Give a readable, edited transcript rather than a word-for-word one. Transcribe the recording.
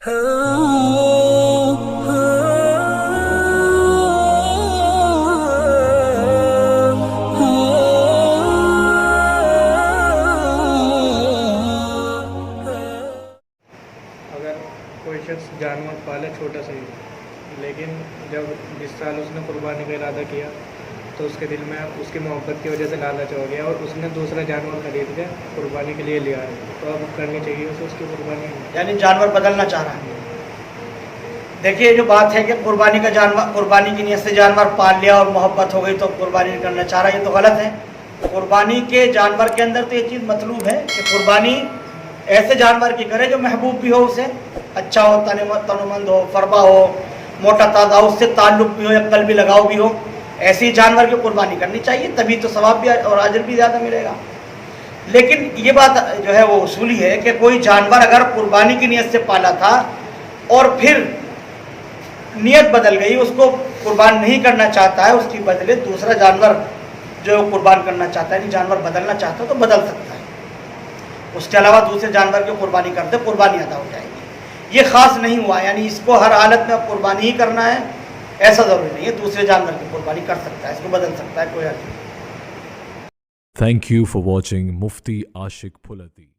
کوئی شخص جانور پالے چھوٹا سا ہی، لیکن جب 20 سال اس نے قربانی کا ارادہ کیا تو اس کے دل میں اس کی محبت کی وجہ سے لالچ ہو گیا اور اس نے دوسرا جانور خرید کے قربانی کے لیے لیا ہے، تو اب کرنی چاہیے اسے اس کی قربانی؟ یعنی جانور بدلنا چاہ رہا ہے۔ دیکھیے جو بات ہے کہ قربانی کا جانور، قربانی کی نیت سے جانور پال لیا اور محبت ہو گئی تو قربانی نہیں کرنا چاہ رہا، یہ تو غلط ہے۔ قربانی کے جانور کے اندر تو یہ چیز مطلوب ہے کہ قربانی ایسے جانور کی کرے جو محبوب بھی ہو، اسے اچھا ہو، تنومند ہو، فربا ہو، موٹا تازہ ہو، اس سے تعلق بھی ہو یا قلبی لگاؤ بھی ہو، ایسی جانور کی قربانی کرنی چاہیے، تبھی تو ثواب بھی اور اجر بھی زیادہ ملے گا۔ لیکن یہ بات جو ہے وہ اصولی ہے کہ کوئی جانور اگر قربانی کی نیت سے پالا تھا اور پھر نیت بدل گئی، اس کو قربان نہیں کرنا چاہتا ہے، اس کی بدلے دوسرا جانور جو قربان کرنا چاہتا ہے، یعنی جانور بدلنا چاہتا ہے تو بدل سکتا ہے، اس کے علاوہ دوسرے جانور کی قربانی کرتے قربانی ادا ہو جائے گی۔ یہ خاص نہیں ہوا، یعنی اس کو ہر حالت میں قربانی ہی کرنا ہے ایسا ضروری نہیں ہے، دوسرے جانور کی قربانی کر سکتا ہے، اس کو بدل سکتا ہے، کوئی حرج نہیں۔ Thank you for watching Mufti Ashik Phulati.